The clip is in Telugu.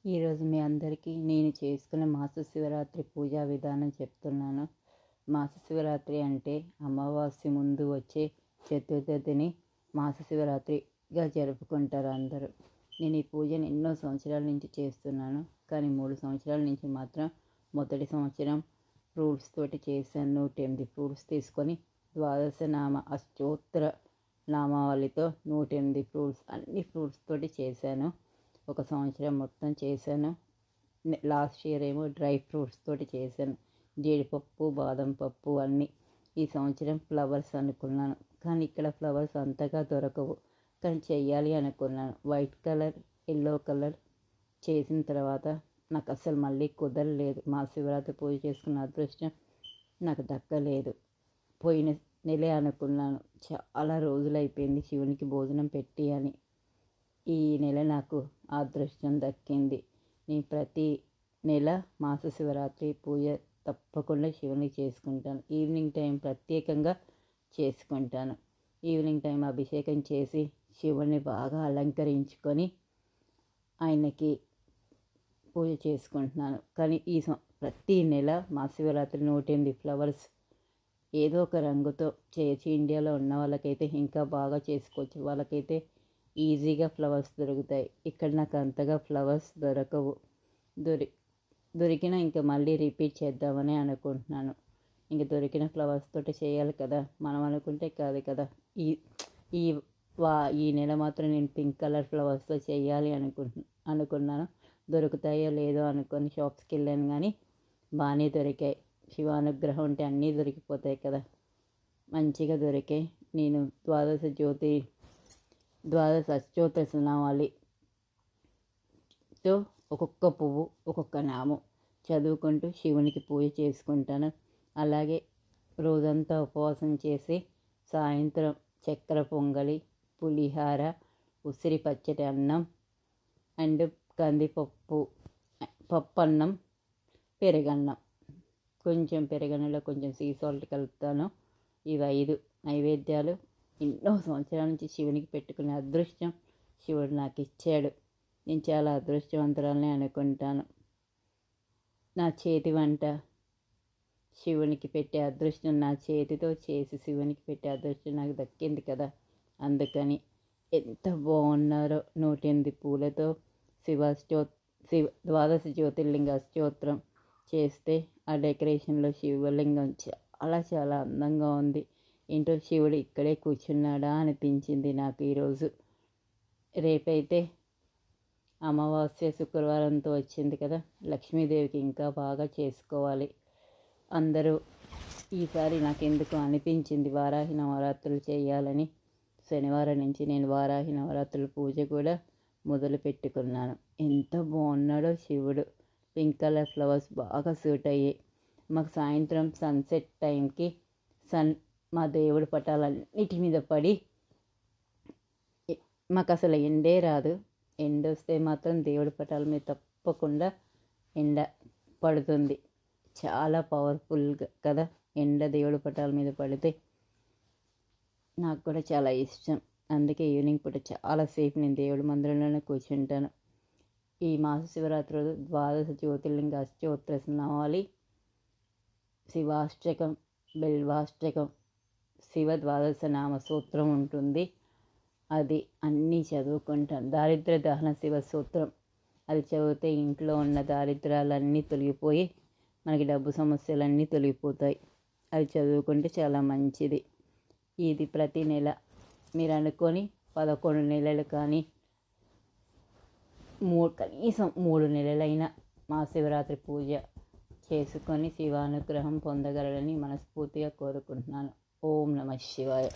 ఈరోజు మీ అందరికీ నేను చేసుకునే మాస శివరాత్రి పూజా విధానం చెప్తున్నాను. మాస శివరాత్రి అంటే అమావాస్య ముందు వచ్చే చతుర్థిని మాస శివరాత్రిగా జరుపుకుంటారు అందరూ. నేను ఈ పూజను ఎన్నో సంవత్సరాల నుంచి చేస్తున్నాను, కానీ 3 సంవత్సరాల నుంచి మాత్రం మొదటి సంవత్సరం ఫ్రూట్స్ తోటి చేశాను. 108 ఫ్రూట్స్ తీసుకొని అష్టోత్తర నామావళితో 108 ఫ్రూట్స్ అన్ని ఫ్రూట్స్ తోటి చేశాను. ఒక సంవత్సరం మొత్తం చేశాను. లాస్ట్ ఇయర్ ఏమో డ్రై ఫ్రూట్స్ తోటి చేశాను, జీడిపప్పు, బాదం పప్పు అన్నీ. ఈ సంవత్సరం ఫ్లవర్స్ అనుకున్నాను, కానీ ఇక్కడ ఫ్లవర్స్ అంతగా దొరకవు, కానీ చెయ్యాలి అనుకున్నాను. వైట్ కలర్, ఎల్లో కలర్ చేసిన తర్వాత నాకు అసలు మళ్ళీ కుదరలేదు. మా శివరాత్రి పూజ చేసుకున్న అదృష్టం నాకు దక్కలేదు. పోయిన నెలే అనుకున్నాను, చాలా రోజులు అయిపోయింది శివునికి భోజనం పెట్టి అని. ఈ నెల నాకు అదృష్టం దక్కింది. నేను ప్రతి నెల మాస శివరాత్రి పూజ తప్పకుండా శివునికి చేసుకుంటాను. ఈవినింగ్ టైం ప్రత్యేకంగా చేసుకుంటాను. ఈవినింగ్ టైం అభిషేకం చేసి శివుని బాగా అలంకరించుకొని ఆయనకి పూజ చేసుకుంటున్నాను. కానీ ప్రతి నెల మాస శివరాత్రి 108 ఫ్లవర్స్ ఏదో ఒక రంగుతో చేయొచ్చు. ఇండియాలో ఉన్న వాళ్ళకైతే ఇంకా బాగా చేసుకోవచ్చు, వాళ్ళకైతే ఈజీగా ఫ్లవర్స్ దొరుకుతాయి. ఇక్కడ నాకు అంతగా ఫ్లవర్స్ దొరకవు. దొరికినా ఇంకా మళ్ళీ రిపీట్ చేద్దామని అనుకుంటున్నాను. ఇంక దొరికిన ఫ్లవర్స్ తోటి చేయాలి కదా, మనం అనుకుంటే కాదు కదా. ఈ ఈ ఈ నెల మాత్రం నేను పింక్ కలర్ ఫ్లవర్స్తో చేయాలి అనుకున్నాను. దొరుకుతాయో లేదో అనుకొని షాప్స్కి వెళ్ళాను, కానీ బాగానే దొరికాయి. శివానుగ్రహం ఉంటే అన్నీ దొరికిపోతాయి కదా, మంచిగా దొరికాయి. నేను ద్వాదశ అష్టోత్తర నామావళితో ఒక్కొక్క పువ్వు ఒక్కొక్క నామం చదువుకుంటూ శివునికి పూజ చేసుకుంటాను. అలాగే రోజంతా ఉపవాసం చేసి సాయంత్రం చక్కెర పొంగలి, పులిహార, ఉసిరి పచ్చడి అన్నం అండ్ కందిపప్పు అన్నం, పెరుగన్నం, కొంచెం పెరుగన్నంలో కొంచెం సీ సాల్ట్ కలుపుతాను. ఇవి 5 నైవేద్యాలు ఎన్నో సంవత్సరాల నుంచి శివునికి పెట్టుకునే అదృష్టం శివుడు నాకు ఇచ్చాడు. నేను చాలా అదృష్టవంతురాలని అనుకుంటాను. నా చేతి వంట శివునికి పెట్టే అదృష్టం, నా చేతితో చేసి శివునికి పెట్టే అదృష్టం నాకు దక్కింది కదా. అందుకని ఎంత బాగున్నారో 108 పూలతో ద్వాదశ జ్యోతిర్లింగ అష్టోత్తరం చేస్తే ఆ డెకరేషన్లో శివలింగం చాలా చాలా అందంగా ఉంది. ఏంటో శివుడు ఇక్కడే కూర్చున్నాడా అనిపించింది నాకు ఈరోజు. రేపైతే అమావాస్య శుక్రవారంతో వచ్చింది కదా, లక్ష్మీదేవికి ఇంకా బాగా చేసుకోవాలి అందరూ. ఈసారి నాకు ఎందుకు అనిపించింది వారాహి నవరాత్రులు చేయాలని. శనివారం నుంచి నేను వారాహి నవరాత్రుల పూజ కూడా మొదలు పెట్టుకున్నాను. ఎంత బాగున్నాడో శివుడు. పింక్ కలర్ ఫ్లవర్స్ బాగా సూట్ అయ్యాయి. మాకు సాయంత్రం సన్సెట్ టైంకి మా దేవుడి పటాలన్నిటి మీద పడి మాకు అసలు ఎండే రాదు. ఎండ వస్తే మాత్రం దేవుడి పటాల మీద తప్పకుండా ఎండ పడుతుంది. చాలా పవర్ఫుల్గా కదా ఎండ దేవుడి పటాల మీద పడితే. నాకు కూడా చాలా ఇష్టం. అందుకే ఈవినింగ్ పూట చాలాసేపు నేను దేవుడి మందిరంలోనే కూర్చుంటాను. ఈ మాస శివరాత్రి రోజు ద్వాదశ జ్యోతిర్లింగ అష్టోత్తర నామావళి, శివాష్టకం, బిల్వాష్టకం, శివ ద్వాదశ నామ సూత్రం ఉంటుంది. అది అన్నీ చదువుకుంటాను. దారిద్ర దహన శివ సూత్రం అది చదివితే ఇంట్లో ఉన్న దారిద్రాలన్నీ తొలగిపోయి మనకి డబ్బు సమస్యలన్నీ తొలగిపోతాయి. అది చదువుకుంటే చాలా మంచిది. ఇది ప్రతి నెల మీరు అనుకొని 11 నెలలు కానీ కనీసం 3 నెలలైనా మా శివరాత్రి పూజ చేసుకొని శివానుగ్రహం పొందగలరని మనస్ఫూర్తిగా కోరుకుంటున్నాను. ఓం నమః శివాయ.